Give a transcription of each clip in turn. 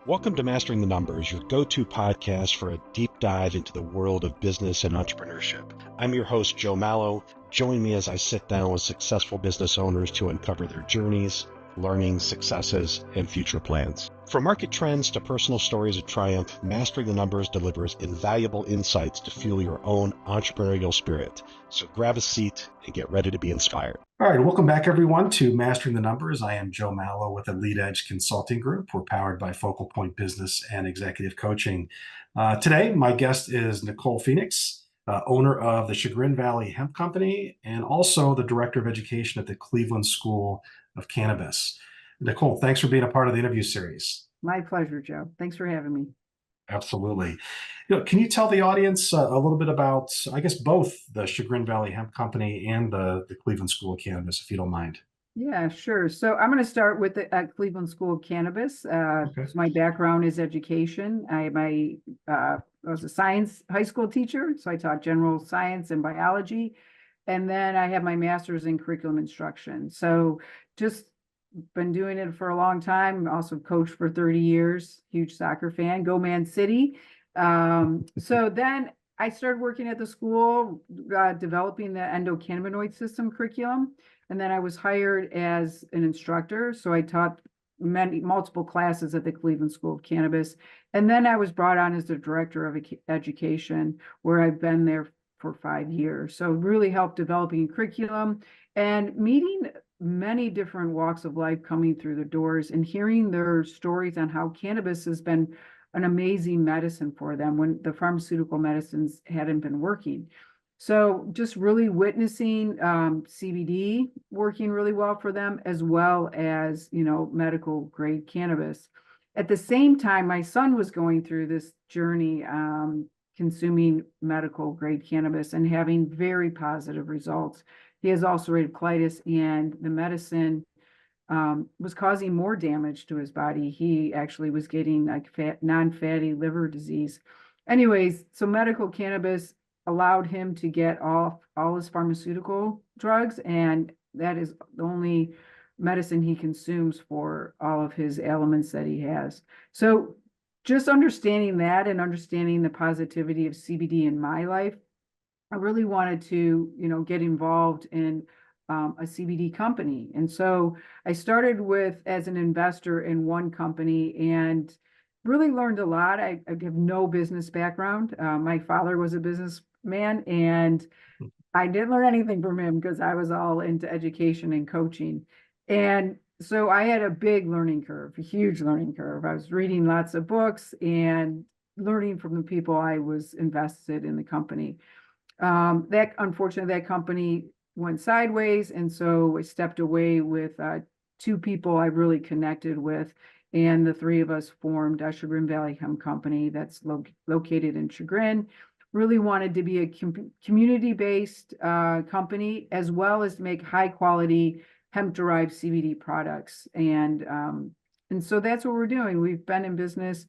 Welcome to Mastering the Numbers, your go-to podcast for a deep dive into the world of business and entrepreneurship. I'm your host, Joe Mallo. Join me as I sit down with successful business owners to uncover their journeys, learnings, successes, and future plans. From market trends to personal stories of triumph, Mastering the Numbers delivers invaluable insights to fuel your own entrepreneurial spirit. So grab a seat and get ready to be inspired. All right, welcome back everyone to Mastering the Numbers. I am Joe Mallo with the Lead Edge Consulting Group. We're powered by Focal Point Business and Executive Coaching. Today, my guest is Nicole Fenix, owner of the Chagrin Valley Hemp Company and also the Director of Education at the Cleveland School of Cannabis. Nicole, thanks for being a part of the interview series. My pleasure, Joe. Thanks for having me. Absolutely. Can you tell the audience a little bit about, I guess, both the Chagrin Valley Hemp Company and the Cleveland School of Cannabis, if you don't mind? Yeah, sure. So I'm going to start with the Cleveland School of Cannabis. Okay. So my background is education. I was a science high school teacher, so I taught general science and biology. And then I have my master's in curriculum instruction. So just been doing it for a long time. Also coached for 30 years, huge soccer fan, go Man City. So then I started working at the school, developing the endocannabinoid system curriculum. And then I was hired as an instructor. So I taught multiple classes at the Cleveland School of Cannabis. And then I was brought on as the director of education, where I've been there for 5 years. So really helped developing curriculum and meeting many different walks of life coming through the doors and hearing their stories on how cannabis has been an amazing medicine for them when the pharmaceutical medicines hadn't been working. So just really witnessing CBD working really well for them, as well as, medical grade cannabis. At the same time, my son was going through this journey, consuming medical grade cannabis and having very positive results. He has ulcerative colitis, and the medicine was causing more damage to his body. He actually was getting like non-fatty liver disease. Anyways, so medical cannabis allowed him to get off all his pharmaceutical drugs, and that is the only medicine he consumes for all of his ailments that he has. So just understanding that and understanding the positivity of CBD in my life, I really wanted to, get involved in a CBD company. And so I started as an investor in one company and really learned a lot. I have no business background. My father was a businessman, and I didn't learn anything from him because I was all into education and coaching. And so I had a big learning curve, a huge learning curve. I was reading lots of books and learning from the people I was invested in the company. Unfortunately, that company went sideways. And so I stepped away with two people I really connected with. And the three of us formed a Chagrin Valley Hemp Company that's located in Chagrin. Really wanted to be a community-based company, as well as make high-quality hemp-derived CBD products. And so that's what we're doing. We've been in business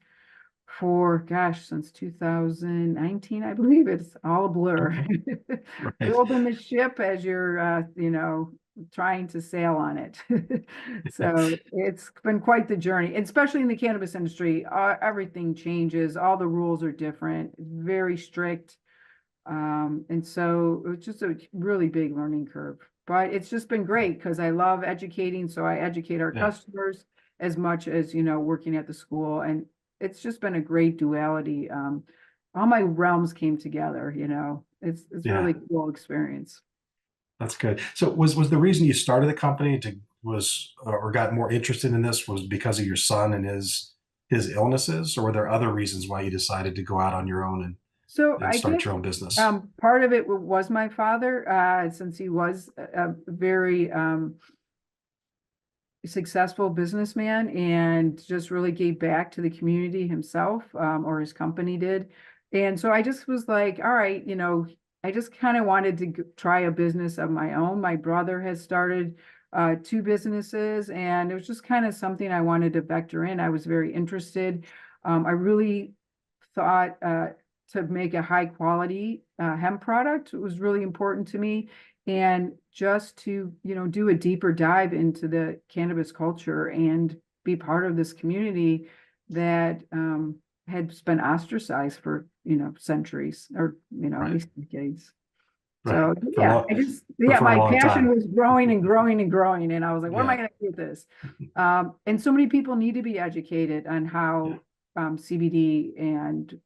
for, since 2019, I believe. It's all a blur. Right. Building the ship as you're, trying to sail on it. So it's been quite the journey, especially in the cannabis industry. Everything changes. All the rules are different, very strict. And so it was just a really big learning curve. But it's just been great because I love educating. So I educate our customers as much as, working at the school. And it's just been a great duality. All my realms came together, it's really cool experience. That's good. So was the reason you started the company or got more interested in this was because of your son and his illnesses, or were there other reasons why you decided to go out on your own and start your own business? Part of it was my father, since he was a very successful businessman and just really gave back to the community himself, or his company did. And so I just was like, all right, I just kind of wanted to try a business of my own. My brother has started 2 businesses, and it was just kind of something I wanted to vector in. I was very interested. I really thought to make a high quality hemp product was really important to me. And just to, do a deeper dive into the cannabis culture and be part of this community that had been ostracized for, centuries or, at Right. least decades. Right. So yeah, For a my long passion time. was growing and growing and growing. And I was like, what am I Yeah. going to do with this? And so many people need to be educated on how CBD and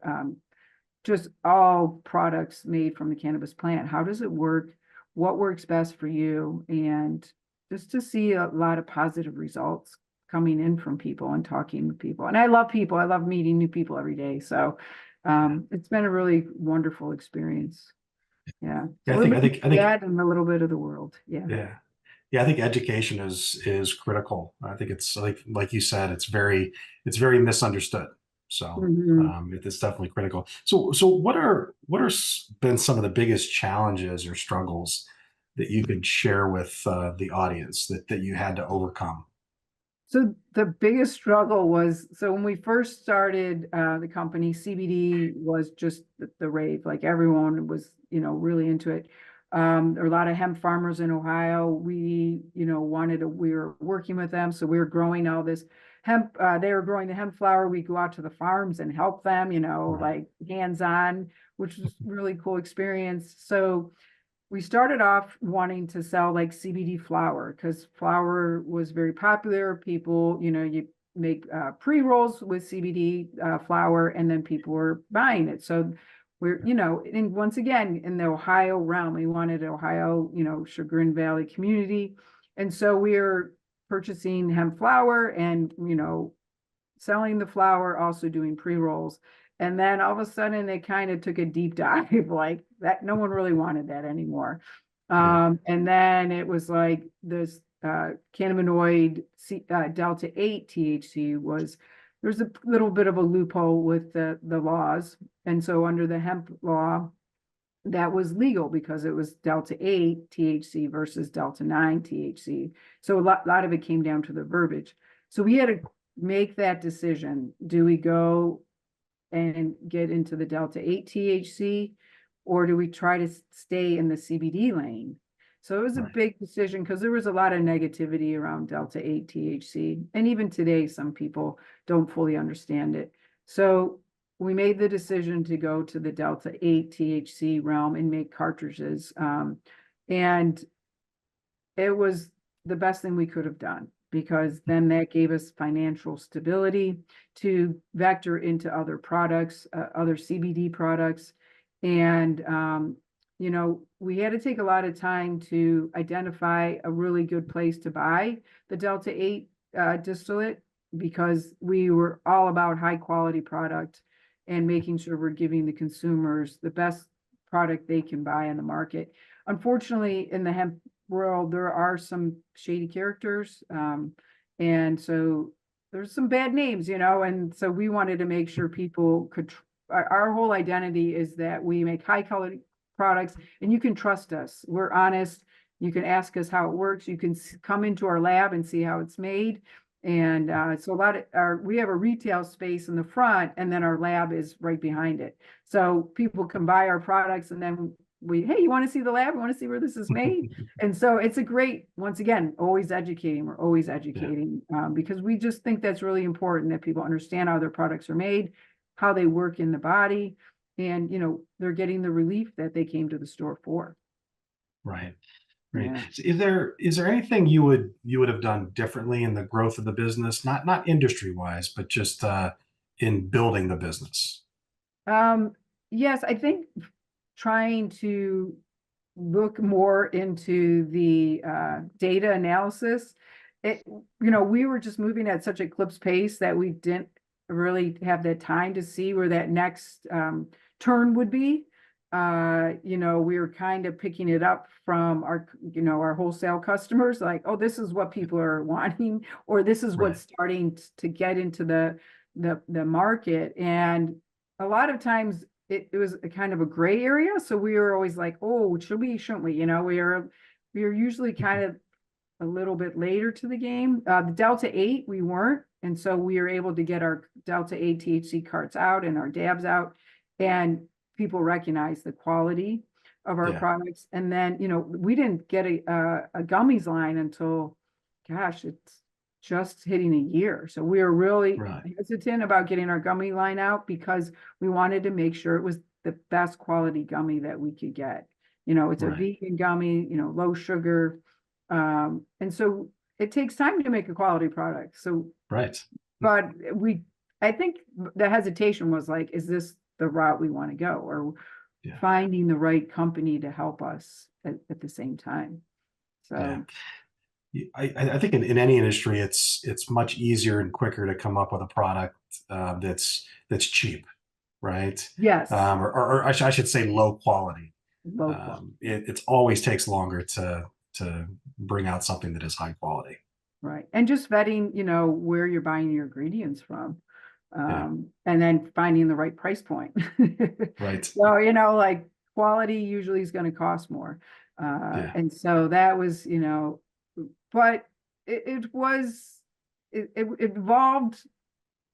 just all products made from the cannabis plant. How does it work? What works best for you? And just to see a lot of positive results coming in from people and talking with people. And I love people. I love meeting new people every day. So it's been a really wonderful experience. Yeah. Yeah, A little bit of that and a little bit of the world. Yeah. Yeah. Yeah, I think education is critical. I think it's like you said, it's very misunderstood. So Mhm. it's definitely critical. So what are been some of the biggest challenges or struggles that you could share with the audience that you had to overcome? So the biggest struggle was, so when we first started the company, CBD was just the rave. Like everyone was, really into it. There were a lot of hemp farmers in Ohio. We, we were working with them. So we were growing all this hemp. They were growing the hemp flower. We go out to the farms and help them, Right. like hands-on, which was really cool experience. So we started off wanting to sell like CBD flower because flower was very popular. People, you make pre-rolls with CBD flower, and then people were buying it. So we're, and once again, in the Ohio realm, we wanted Ohio, Chagrin Valley community. And so we're purchasing hemp flower and, selling the flower, also doing pre-rolls. And then all of a sudden it kind of took a deep dive like that. No one really wanted that anymore. Yeah. And then it was like this cannabinoid delta 8 THC there's a little bit of a loophole with the laws. And so under the hemp law, that was legal because it was delta 8 THC versus delta 9 THC. So a lot of it came down to the verbiage. So we had to make that decision. Do we go and get into the delta 8 THC, or do we try to stay in the CBD lane? So it was a Right. big decision because there was a lot of negativity around delta 8 THC. And even today, some people don't fully understand it. So we made the decision to go to the delta 8 THC realm and make cartridges. And it was the best thing we could have done because then that gave us financial stability to vector into other products, other CBD products. And, we had to take a lot of time to identify a really good place to buy the Delta 8 distillate because we were all about high quality product and making sure we're giving the consumers the best product they can buy in the market. Unfortunately, in the hemp world, there are some shady characters. And so there's some bad names, and so we wanted to make sure people could, our whole identity is that we make high quality products and you can trust us. We're honest. You can ask us how it works. You can come into our lab and see how it's made. And so we have a retail space in the front and then our lab is right behind it. So people can buy our products and then hey, you want to see the lab? You want to see where this is made? And so it's a great, once again, always educating. We're always educating because we just think that's really important that people understand how their products are made, how they work in the body, and, they're getting the relief that they came to the store for. Right. Right. Yeah. So is there anything you would have done differently in the growth of the business, not industry wise, but just in building the business? Yes, I think trying to look more into the data analysis. We were just moving at such a eclipse pace that we didn't really have that time to see where that next turn would be. We were kind of picking it up from our wholesale customers, like, oh, this is what people are wanting, or this is what's starting to get into the market. And a lot of times it was a kind of a gray area. So we were always like, oh, should we, shouldn't we? We are usually kind of a little bit later to the game. The Delta 8, we weren't. And so we were able to get our Delta 8 THC carts out and our dabs out. And people recognize the quality of our products. And then, we didn't get a gummies line until, gosh, it's just hitting a year. So we were really Right. hesitant about getting our gummy line out because we wanted to make sure it was the best quality gummy that we could get. It's a Right. vegan gummy, low sugar. And so it takes time to make a quality product. So, Right. but I think the hesitation was like, is this the route we want to go? Or Yeah. finding the right company to help us at the same time. So. Yeah. I think in any industry, it's much easier and quicker to come up with a product that's cheap, right? Yes. Or I should say low quality. Low quality. It always takes longer to bring out something that is high quality. Right. And just vetting, where you're buying your ingredients from. Yeah. And then finding the right price point. Right. So, like quality usually is going to cost more. Yeah. And so that was, but it evolved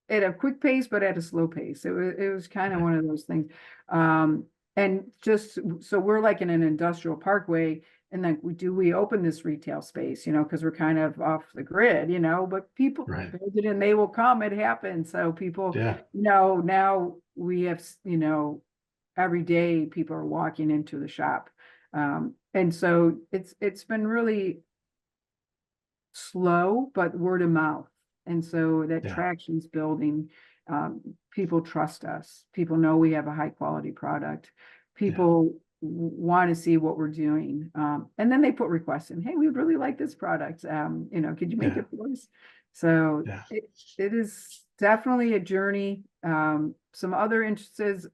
at a quick pace, but at a slow pace. It was kind of Right. one of those things. And just so we're like in an industrial parkway, and then we open this retail space, because we're kind of off the grid, but people Right. build it and they will come. It happens. So people, Yeah. now we have, every day people are walking into the shop. And so it's been really slow, but word of mouth. And so that Yeah. traction's building. People trust us. People know we have a high quality product. People want to see what we're doing. And then they put requests in, hey, we'd really like this product. Could you make Yeah. it for us? So Yeah. it is definitely a journey. Some other interests,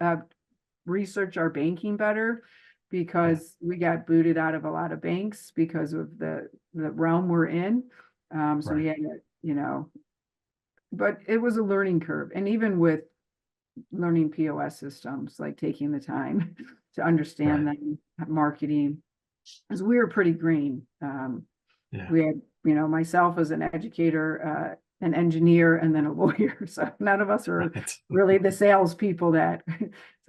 research our banking better, because we got booted out of a lot of banks because of the realm we're in. So we Right. had to, but it was a learning curve. And even with learning POS systems, like taking the time to understand Right. them, marketing, because we were pretty green. Yeah. We had, myself as an educator, an engineer, and then a lawyer. So none of us are Right. really the salespeople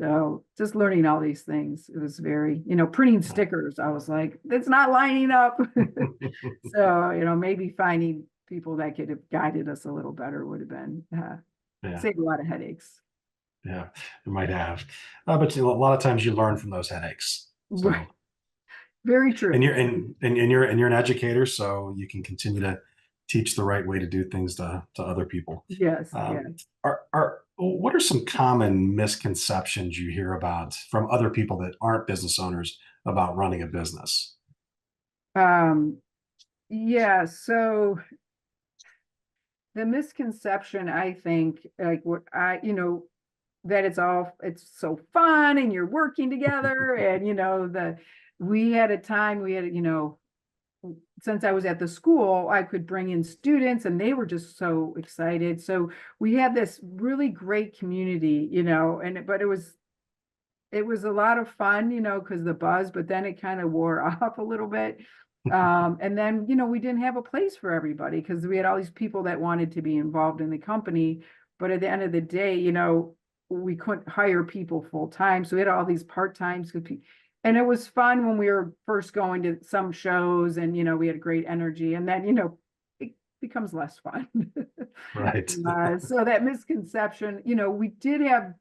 so just learning all these things. It was very, printing stickers. I was like, it's not lining up. So, maybe finding people that could have guided us a little better would have been, Yeah. saved a lot of headaches. Yeah. It might have, but a lot of times you learn from those headaches. So. Right. Very true. And you're an educator, so you can continue to teach the right way to do things to other people. Yes. Yes. What are some common misconceptions you hear about from other people that aren't business owners about running a business? Yeah. So the misconception, I think, like that it's so fun and you're working together and, we had a time, since I was at the school, I could bring in students and they were just so excited. So we had this really great community, but it was a lot of fun, because the buzz, but then it kind of wore off a little bit. And then, we didn't have a place for everybody because we had all these people that wanted to be involved in the company. But at the end of the day, we couldn't hire people full time. So we had all these part-times. And it was fun when we were first going to some shows and, we had great energy. And then, it becomes less fun. Right. So that misconception, we did have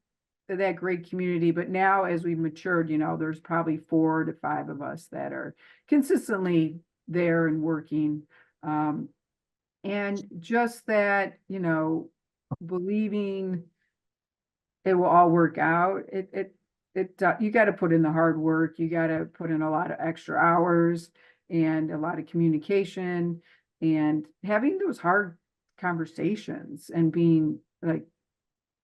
that great community, but now as we've matured, there's probably 4 to 5 of us that are consistently there and working. And just that, believing it will all work out. You got to put in the hard work. You got to put in a lot of extra hours and a lot of communication and having those hard conversations and being like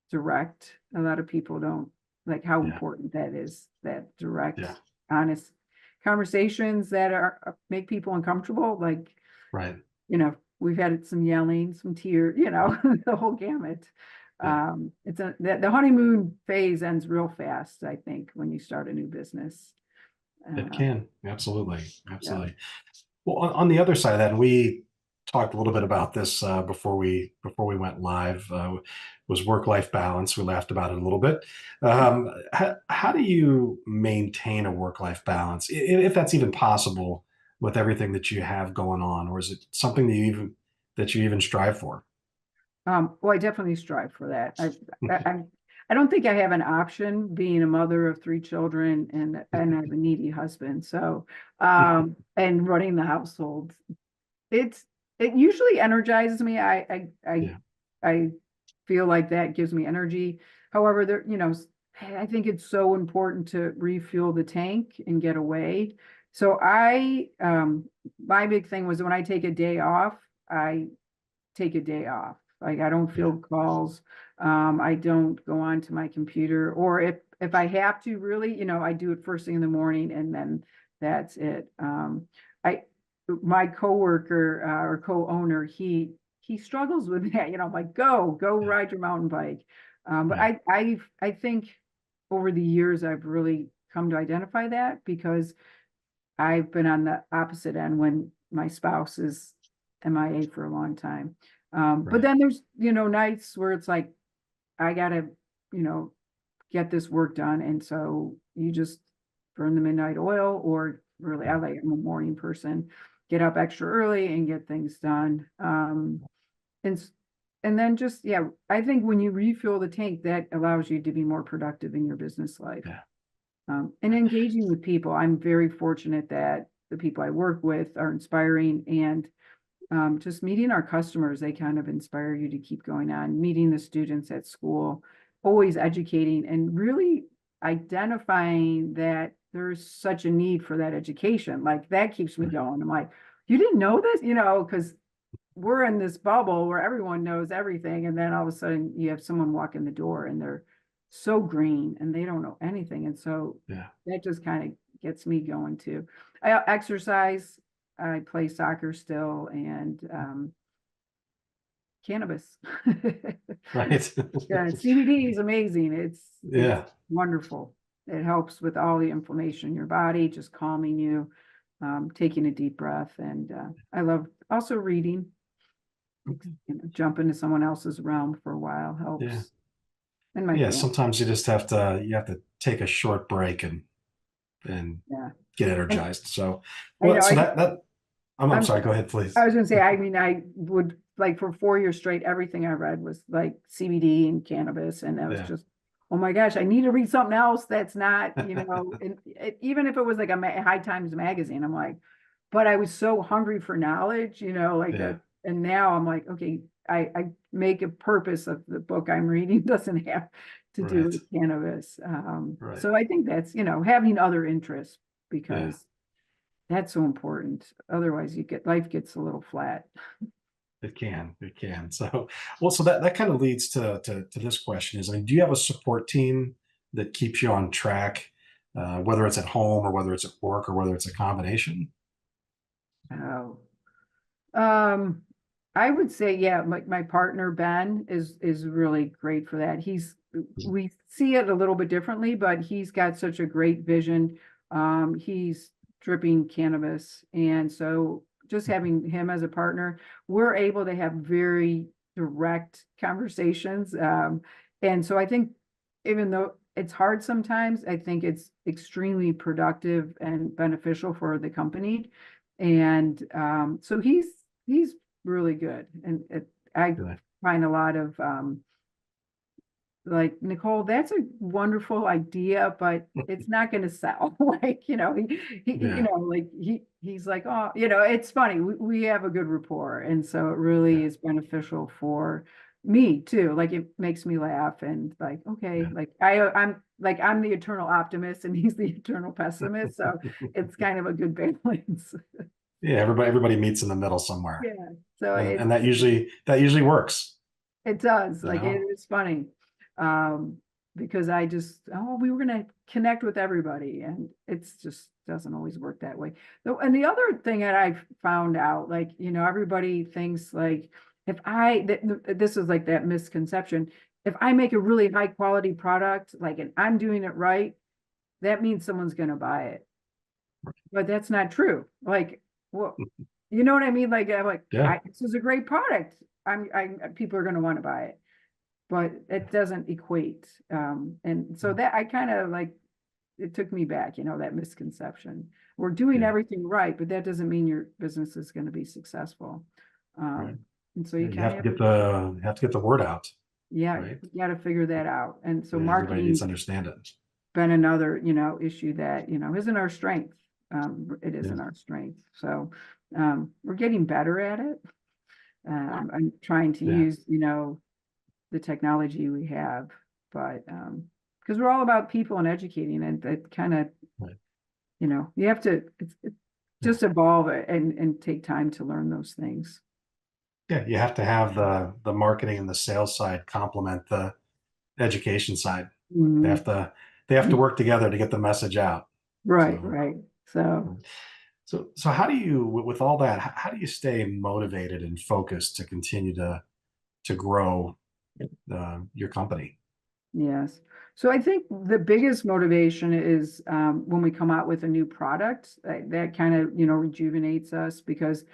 direct. A lot of people don't like how important that is, that direct, honest conversations that make people uncomfortable. Like, right. We've had some yelling, some tears, the whole gamut. The honeymoon phase ends real fast, I think, when you start a new business. It can. Absolutely. Well, on the other side of that, and we talked a little bit about this before we went live, was work-life balance. We laughed about it a little bit. How do you maintain a work-life balance, if that's even possible, with everything that you have going on, or is it something that you even strive for? Well, I definitely strive for that. I don't think I have an option being a mother of 3 children and I have a needy husband. So, and running the household, it usually energizes me. Yeah. I feel like that gives me energy. However, I think it's so important to refuel the tank and get away. So my big thing was when I take a day off, I take a day off. Like I don't field calls. I don't go onto my computer, or if I have to really, I do it first thing in the morning and then that's it. I My coworker or co-owner, he struggles with that. I'm like, go ride your mountain bike. But Yeah. I think over the years I've really come to identify that because I've been on the opposite end when my spouse is MIA for a long time. But Right. then there's, nights where it's like, I gotta, get this work done. And so you just burn the midnight oil, or really, I'm a morning person, get up extra early and get things done. And, and then just, yeah, I think when you refuel the tank, that allows you to be more productive in your business life. Yeah. And engaging with people. I'm very fortunate that the people I work with are inspiring, and just meeting our customers, they kind of inspire you to keep going on, meeting the students at school, always educating and really identifying that there's such a need for that education. Like that keeps me going. I'm like, you didn't know this, because we're in this bubble where everyone knows everything. And then all of a sudden you have someone walk in the door and they're so green and they don't know anything. And so Yeah. that just kind of gets me going too. I exercise, I play soccer still, and cannabis. Right. Yeah, CBD is amazing. It's Yeah. wonderful. It helps with all the inflammation in your body, just calming you, taking a deep breath. And I love also reading. Jump into someone else's realm for a while helps. Yeah. And my Yeah. family. Sometimes you have to take a short break and Yeah. get And energized. So, I well, know so I'm sorry, go ahead, please. I was gonna say, I mean, I would like for 4 years straight, everything I read was like CBD and cannabis, and that was Yeah. just, oh my gosh, I need to read something else that's not, even if it was like a High Times magazine, I'm like, but I was so hungry for knowledge, like Yeah. that, and now I'm like, okay, I make a purpose of the book I'm reading doesn't have to do Right. with cannabis. Right. So I think that's, having other interests Yeah. because that's so important. Otherwise, life gets a little flat. It can. So, well, so that kind of leads to this question is, I mean, do you have a support team that keeps you on track, whether it's at home or whether it's at work or whether it's a combination? Oh, um, I would say, yeah, my partner Ben is really great for that. We see it a little bit differently, but he's got such a great vision. He's dripping cannabis, and so just having him as a partner, we're able to have very direct conversations. And so I think even though it's hard sometimes, I think it's extremely productive and beneficial for the company. And so he's really good. And I Good. find a lot of like, Nicole, that's a wonderful idea, but it's not going to sell. Like, Yeah. he's like, oh, it's funny. We have a good rapport. And so it really Yeah. is beneficial for me too. Like it makes me laugh and like, okay, Yeah. like I'm the eternal optimist and he's the eternal pessimist. So it's kind of a good balance. Yeah. Everybody meets in the middle somewhere, Yeah. So and that usually works. it does. You Like it know. is funny. Um, because we were gonna connect with everybody and it's just doesn't always work that way. Though, and the other thing that I found out, like, everybody thinks like this is like that misconception. If I make a really high quality product, like, and I'm doing it right, that means someone's gonna buy it. But that's not true. Like, well, you know what I mean? Like, I'm like, Yeah. this is a great product. People are going to want to buy it, but it doesn't equate. And so that I kind of like, it took me back, that misconception. We're doing Yeah. everything right, but that doesn't mean your business is going to be successful. Right. And so you You kind have of to get the word out, yeah, right? you got to figure that out. And so Yeah, everybody needs to marketing's understand it. been another, issue that, isn't our strength. It Yeah. isn't our strength. So we're getting better at it. I'm trying to Yeah. use, the technology we have, but because we're all about people and educating, and that kind of, Right. you have to it's Yeah. just evolve it and take time to learn those things. Yeah, you have to have the marketing and the sales side complement the education side. They Mhm. have to they have to work together to get the message out. Right, So right. So, so how do you with all that, how do you stay motivated and focused to continue to grow your company? yes. So I think the biggest motivation is when we come out with a new product that kind of, rejuvenates us because,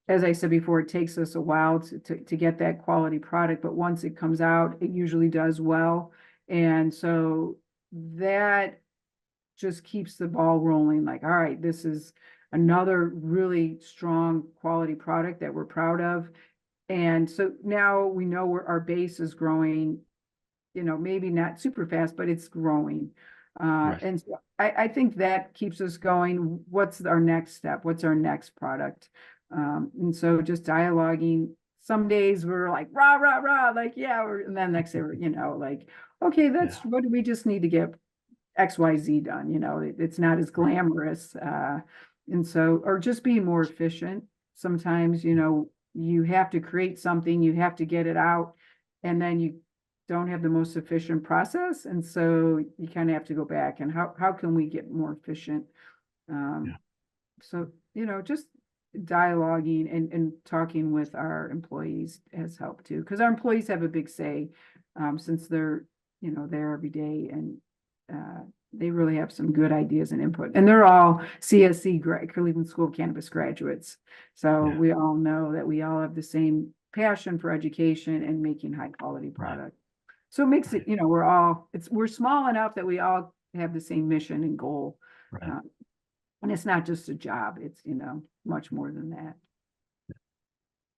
as I said before, it takes us a while to get that quality product, but once it comes out, it usually does well. And so that just keeps the ball rolling like, all right, this is another really strong quality product that we're proud of. And so now we know where our base is growing, maybe not super fast, but it's growing. Right. And so I think that keeps us going. What's our next step? What's our next product? And so just dialoguing. Some days we're like, rah, rah, rah, like, yeah. And then next day, we're, like, okay, Yeah. what do we just need to get XYZ done? It's not as glamorous. And so, or just being more efficient. Sometimes, you have to create something, you have to get it out, and then you don't have the most efficient process. And so you kind of have to go back and how can we get more efficient? Yeah. So, just dialoguing and talking with our employees has helped too, because our employees have a big say since they're, there every day, and they really have some good ideas and input. And they're all CSC, Cleveland School of Cannabis graduates. So Yeah. we all know that we all have the same passion for education and making high quality Right. product. So it makes it, we're small enough that we all have the same mission and goal. Right. And it's not just a job, it's, much more than that.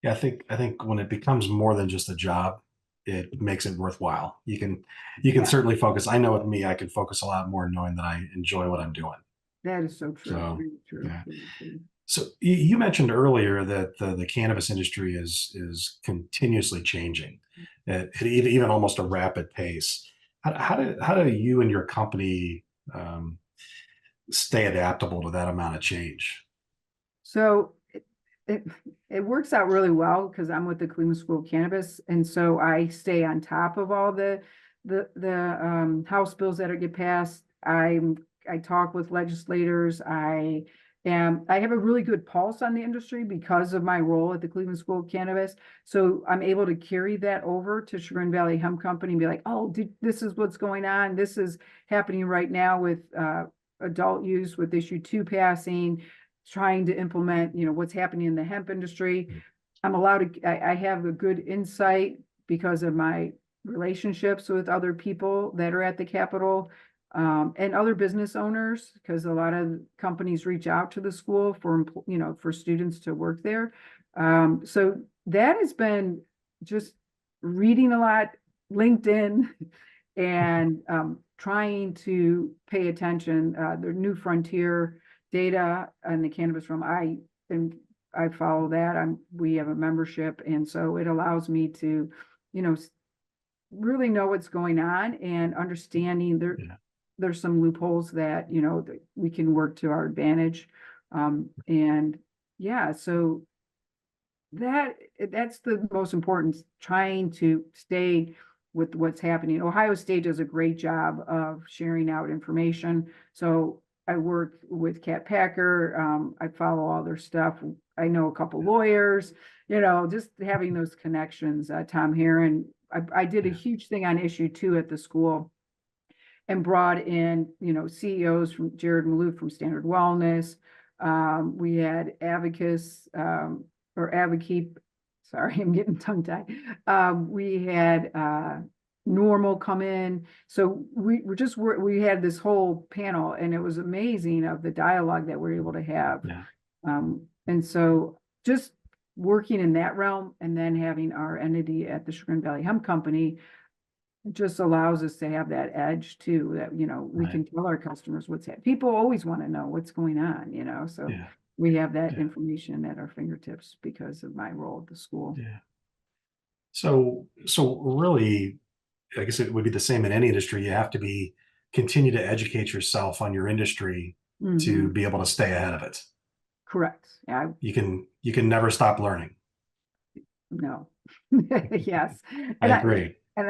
Yeah, I think when it becomes more than just a job, it makes it worthwhile. You can certainly focus. I know with me, I can focus a lot more knowing that I enjoy what I'm doing. That is so true. So Very true. yeah. Very true. So you mentioned earlier that the cannabis industry is continuously changing at even almost a rapid pace. How do you and your company um, stay adaptable to that amount of change? So it, it works out really well because I'm with the Cleveland School of Cannabis, and so I stay on top of all the House bills that get passed. I talk with legislators. I have a really good pulse on the industry because of my role at the Cleveland School of Cannabis. So I'm able to carry that over to Chagrin Valley Hemp Company and be like, oh, this is what's going on. This is happening right now with adult use, with issue 2 passing, trying to implement, what's happening in the hemp industry. I'm allowed to, I have a good insight because of my relationships with other people that are at the Capitol, and other business owners, because a lot of companies reach out to the school for students to work there. So that has been just reading a lot, LinkedIn, and trying to pay attention. The New Frontier data in the cannabis realm, I follow that. We have a membership, and so it allows me to, really know what's going on and understanding Yeah. there's some loopholes that, that we can work to our advantage. And yeah, so that's the most important, trying to stay with what's happening. Ohio State does a great job of sharing out information. So I work with Kat Packer. I follow all their stuff. I know a couple lawyers, just having those connections. Tom Heron, I did a Yeah. huge thing on issue 2 at the school and brought in, CEOs from Jared Maloof from Standard Wellness. We had Advocates, or Advocate, sorry, I'm getting tongue tied. We had Normal come in. So we had this whole panel, and it was amazing of the dialogue that we're able to have. Yeah. And so just working in that realm and then having our entity at the Chagrin Valley Hemp Company just allows us to have that edge too, that, we can tell our customers what's happening. People always want to know what's going on, so Yeah. we have that Yeah. information at our fingertips because of my role at the school. Yeah. So really, I guess it would be the same in any industry. You have to continue to educate yourself on your industry to be able to stay ahead of it. Correct. Yeah. You can never stop learning. No. Yes. I agree. And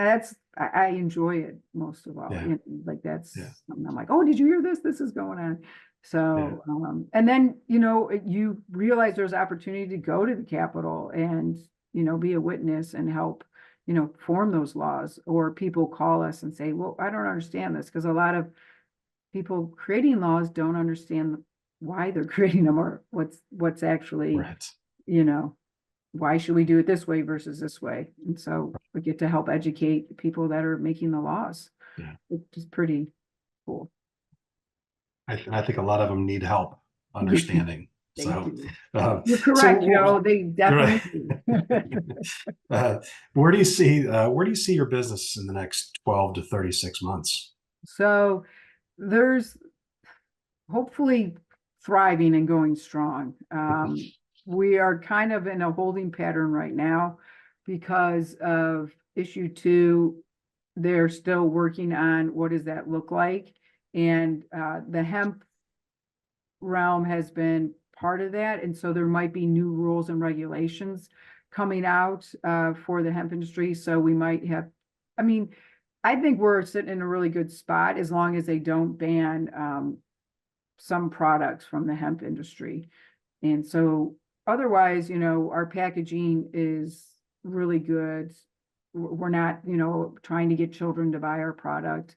I enjoy it most of all. Yeah. Like that's Yeah. something I'm like, oh, did you hear this? This is going on. So, and then, you realize there's opportunity to go to the Capitol and, be a witness and help, form those laws, or people call us and say, well, I don't understand this, because a lot of people creating laws don't understand why they're creating them, or what's actually, Right. why should we do it this way versus this way? And so we get to help educate people that are making the laws. Yeah. Which is pretty cool. I think a lot of them need help understanding. They So do. You're correct, Joe. They definitely do. Where do you see your business in the next 12 to 36 months? So there's hopefully thriving and going strong. We are kind of in a holding pattern right now because of issue 2. They're still working on what does that look like. And the hemp realm has been part of that. And so there might be new rules and regulations coming out for the hemp industry. So we might have, I think we're sitting in a really good spot as long as they don't ban some products from the hemp industry. And so otherwise, our packaging is really good. We're not, trying to get children to buy our product.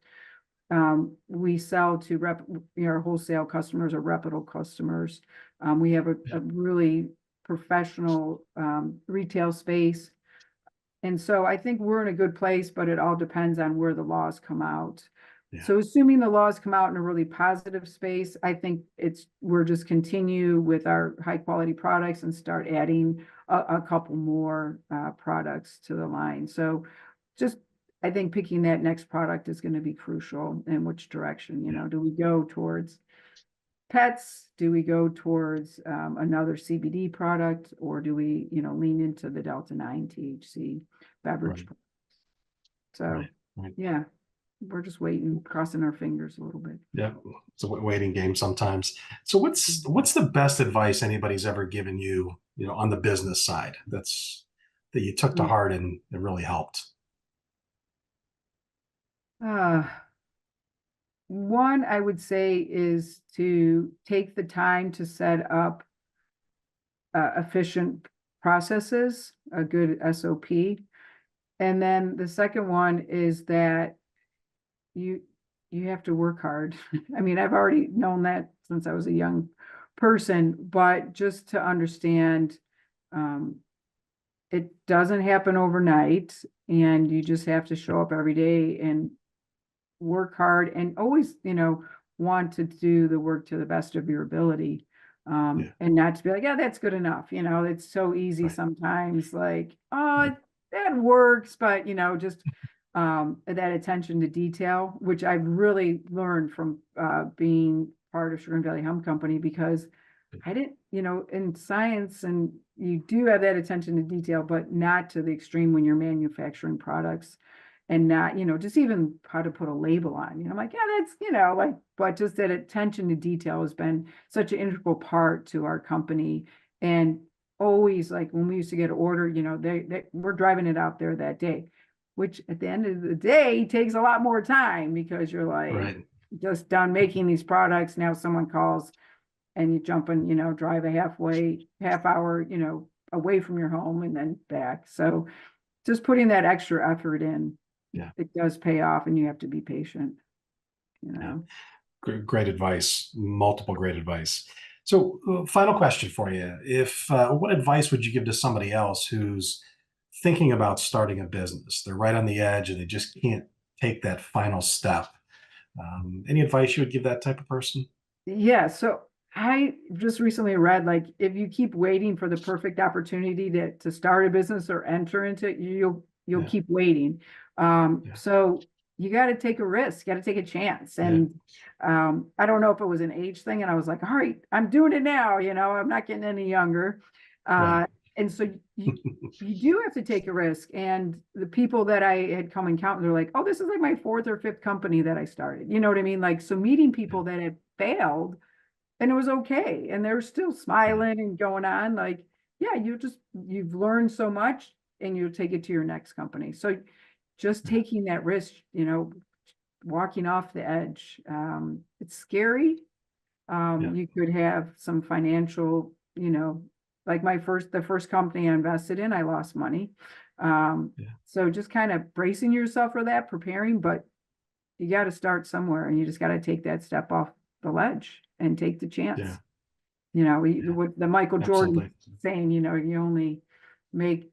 We sell to our wholesale customers are reputable customers. We have a really professional retail space. And so I think we're in a good place, but it all depends on where the laws come out. Yeah. So assuming the laws come out in a really positive space, I think we're just continue with our high quality products and start adding a couple more products to the line. So just, I think picking that next product is going to be crucial, in which direction, do we go towards pets? Do we go towards another CBD product, or do we, lean into the Delta-9 THC beverage? Right. So, Right. Yeah, we're just waiting, crossing our fingers a little bit. Yeah, it's a waiting game sometimes. So what's the best advice anybody's ever given you, on the business side that you took to heart and it really helped? One, I would say, is to take the time to set up efficient processes, a good SOP. And then the second one is that you have to work hard. I've already known that since I was a young person, but just to understand, it doesn't happen overnight, and you just have to show up every day and work hard, and always, want to do the work to the best of your ability. And not to be like, yeah, that's good enough. It's so easy sometimes, like, oh, that works, but just that attention to detail, which I've really learned from being part of Chagrin Valley Hemp Company, because I didn't, in science, and you do have that attention to detail, but not to the extreme when you're manufacturing products, and not, just even how to put a label on. I'm like, yeah, that's, but just that attention to detail has been such an integral part to our company. And always, like, when we used to get an order, we're driving it out there that day, which at the end of the day takes a lot more time, because you're like, just done making these products. Now someone calls and you jump and, drive a half hour, away from your home and then back. So just putting that extra effort in, it does pay off, and you have to be patient, Yeah. Great advice, multiple great advice. So final question for you. What advice would you give to somebody else who's thinking about starting a business? They're right on the edge and they just can't take that final step. Any advice you would give that type of person? Yeah. So I just recently read, like, if you keep waiting for the perfect opportunity to start a business or enter into it, you'll Yeah. keep waiting. So you got to take a risk, got to take a chance. And I don't know if it was an age thing. And I was like, all right, I'm doing it now. I'm not getting any younger. Right. And so you do have to take a risk. And the people that I had come encounter, they're like, oh, this is like my fourth or fifth company that I started. You know what I mean? Like, so meeting people that had failed and it was okay. And they're still smiling and going on. Like, yeah, you've learned so much and you'll take it to your next company. So just taking that risk, walking off the edge. It's scary. You could have some financial, like the first company I invested in, I lost money. So just kind of bracing yourself for that, preparing, but you got to start somewhere and you just got to take that step off the ledge and take the chance. With the Michael Jordan saying, you only make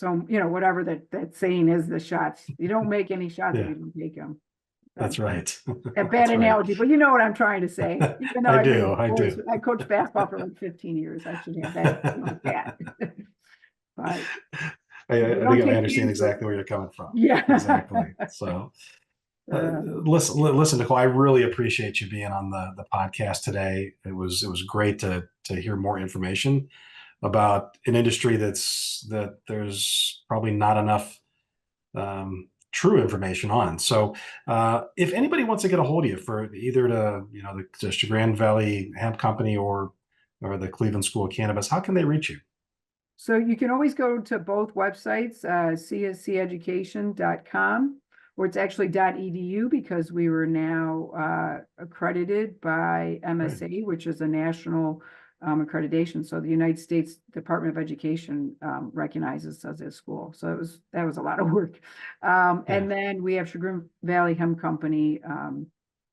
whatever that saying is, the shots. You don't make any shots if you don't take them. That's right. A bad analogy, but you know what I'm trying to say. Even though I do. I coached basketball for like 15 years. I should have that like that. But I think I understand exactly where you're coming from. Yeah. Exactly. So listen, Nicole, I really appreciate you being on the podcast today. It was great to hear more information about an industry that there's probably not enough true information on. So if anybody wants to get a hold of you for either the Chagrin Valley Hemp Company or the Cleveland School of Cannabis, how can they reach you? So you can always go to both websites, csceducation.com, or it's actually .edu, because we were now accredited by MSA, which is a national accreditation. So the United States Department of Education recognizes us as a school. So that was a lot of work. And then we have Chagrin Valley Hemp Company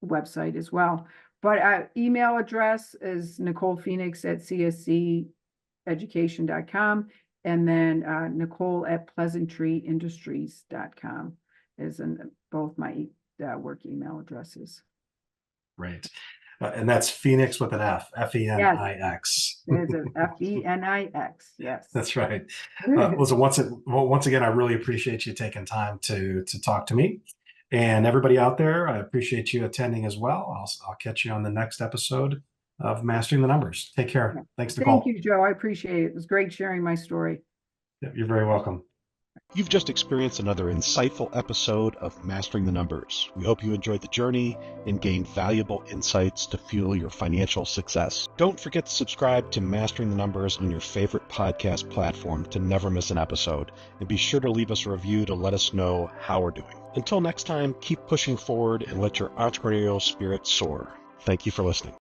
website as well. But email address is Nicole Fenix at csceducation.com, and then Nicole at pleasantreeindustries.com is both my work email addresses. Right. And that's Phoenix with an F, F-E-N-I-X. There's an F-E-N-I-X. Yes. That's right. Listen, once again, I really appreciate you taking time to talk to me. And everybody out there, I appreciate you attending as well. I'll catch you on the next episode of Mastering the Numbers. Take care. Thanks, Nicole. Thank you, Joe. I appreciate it. It was great sharing my story. You're very welcome. You've just experienced another insightful episode of Mastering the Numbers. We hope you enjoyed the journey and gained valuable insights to fuel your financial success. Don't forget to subscribe to Mastering the Numbers on your favorite podcast platform to never miss an episode. And be sure to leave us a review to let us know how we're doing. Until next time, keep pushing forward and let your entrepreneurial spirit soar. Thank you for listening.